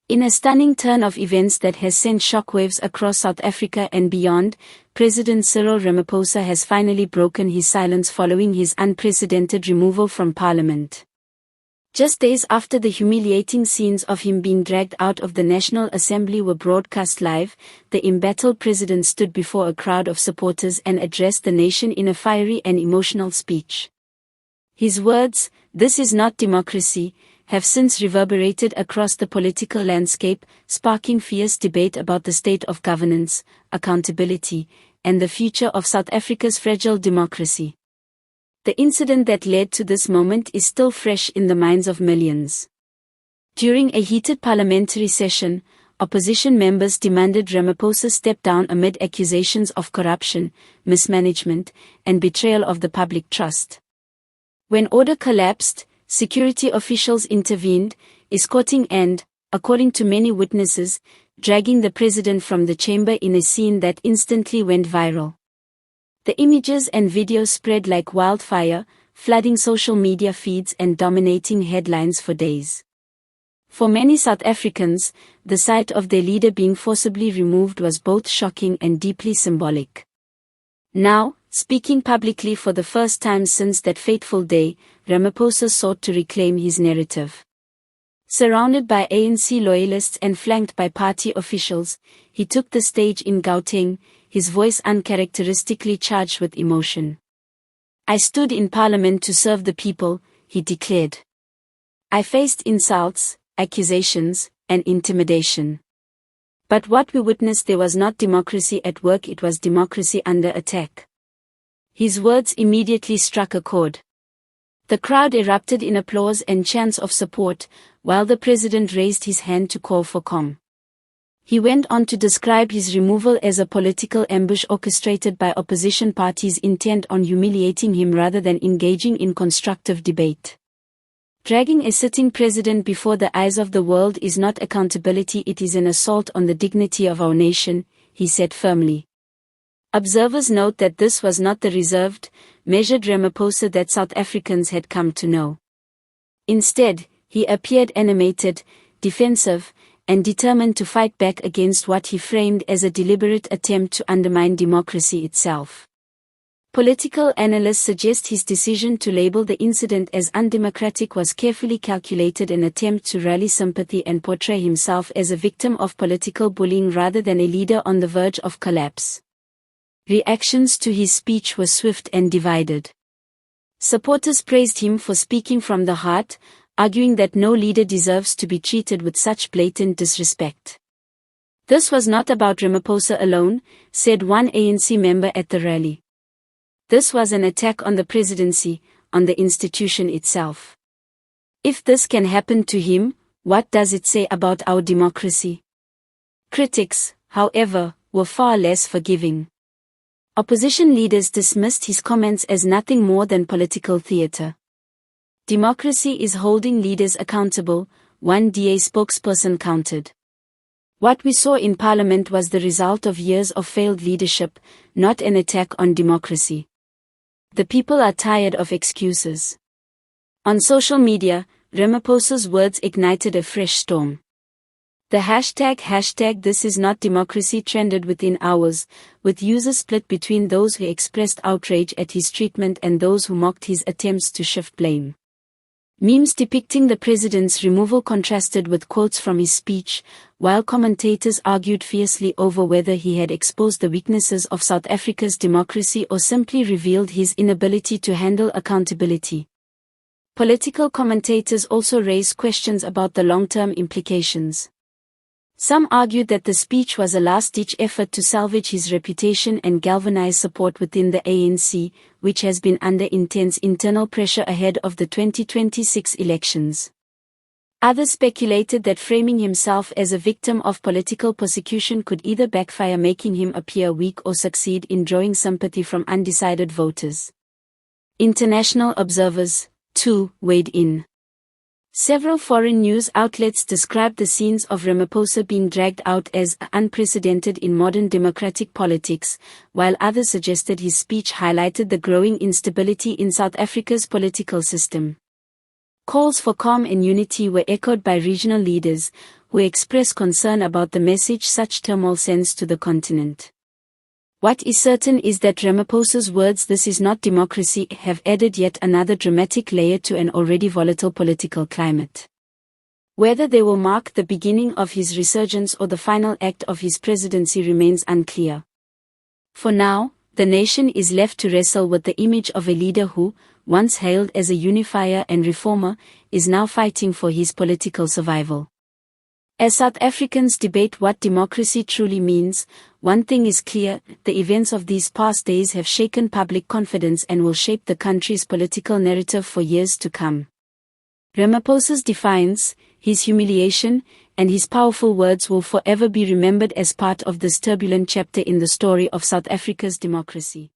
In a stunning turn of events that has sent shockwaves across South Africa and beyond, President Cyril Ramaphosa has finally broken his silence following his unprecedented removal from Parliament. Just days after the humiliating scenes of him being dragged out of the National Assembly were broadcast live, the embattled president stood before a crowd of supporters and addressed the nation in a fiery and emotional speech. His words, "This is not democracy," have since reverberated across the political landscape, sparking fierce debate about the state of governance, accountability, and the future of South Africa's fragile democracy. The incident that led to this moment is still fresh in the minds of millions. During a heated parliamentary session, opposition members demanded Ramaphosa step down amid accusations of corruption, mismanagement, and betrayal of the public trust. When order collapsed, security officials intervened, escorting and, according to many witnesses, dragging the president from the chamber in a scene that instantly went viral. The images and videos spread like wildfire, flooding social media feeds and dominating headlines for days. For many South Africans, the sight of their leader being forcibly removed was both shocking and deeply symbolic. Now, speaking publicly for the first time since that fateful day, Ramaphosa sought to reclaim his narrative. Surrounded by ANC loyalists and flanked by party officials, he took the stage in Gauteng, his voice uncharacteristically charged with emotion. "I stood in Parliament to serve the people," he declared. "I faced insults, accusations, and intimidation. But what we witnessed there was not democracy at work, it was democracy under attack." His words immediately struck a chord. The crowd erupted in applause and chants of support, while the president raised his hand to call for calm. He went on to describe his removal as a political ambush orchestrated by opposition parties intent on humiliating him rather than engaging in constructive debate. "Dragging a sitting president before the eyes of the world is not accountability, it is an assault on the dignity of our nation," he said firmly. Observers note that this was not the reserved, measured Ramaphosa that South Africans had come to know. Instead, he appeared animated, defensive, and determined to fight back against what he framed as a deliberate attempt to undermine democracy itself. Political analysts suggest his decision to label the incident as undemocratic was carefully calculated, an attempt to rally sympathy and portray himself as a victim of political bullying rather than a leader on the verge of collapse. Reactions to his speech were swift and divided. Supporters praised him for speaking from the heart, arguing that no leader deserves to be treated with such blatant disrespect. "This was not about Ramaphosa alone," said one ANC member at the rally. "This was an attack on the presidency, on the institution itself. If this can happen to him, what does it say about our democracy?" Critics, however, were far less forgiving. Opposition leaders dismissed his comments as nothing more than political theater. "Democracy is holding leaders accountable," one DA spokesperson countered. "What we saw in Parliament was the result of years of failed leadership, not an attack on democracy. The people are tired of excuses." On social media, Ramaphosa's words ignited a fresh storm. The hashtag "This is not democracy" trended within hours, with users split between those who expressed outrage at his treatment and those who mocked his attempts to shift blame. Memes depicting the president's removal contrasted with quotes from his speech, while commentators argued fiercely over whether he had exposed the weaknesses of South Africa's democracy or simply revealed his inability to handle accountability. Political commentators also raised questions about the long-term implications. Some argued that the speech was a last-ditch effort to salvage his reputation and galvanize support within the ANC, which has been under intense internal pressure ahead of the 2026 elections. Others speculated that framing himself as a victim of political persecution could either backfire, making him appear weak, or succeed in drawing sympathy from undecided voters. International observers, too, weighed in. Several foreign news outlets described the scenes of Ramaphosa being dragged out as unprecedented in modern democratic politics, while others suggested his speech highlighted the growing instability in South Africa's political system. Calls for calm and unity were echoed by regional leaders, who express concern about the message such turmoil sends to the continent. What is certain is that Ramaphosa's words, "This is not democracy," have added yet another dramatic layer to an already volatile political climate. Whether they will mark the beginning of his resurgence or the final act of his presidency remains unclear. For now, the nation is left to wrestle with the image of a leader who, once hailed as a unifier and reformer, is now fighting for his political survival. As South Africans debate what democracy truly means, one thing is clear: the events of these past days have shaken public confidence and will shape the country's political narrative for years to come. Ramaphosa's defiance, his humiliation, and his powerful words will forever be remembered as part of this turbulent chapter in the story of South Africa's democracy.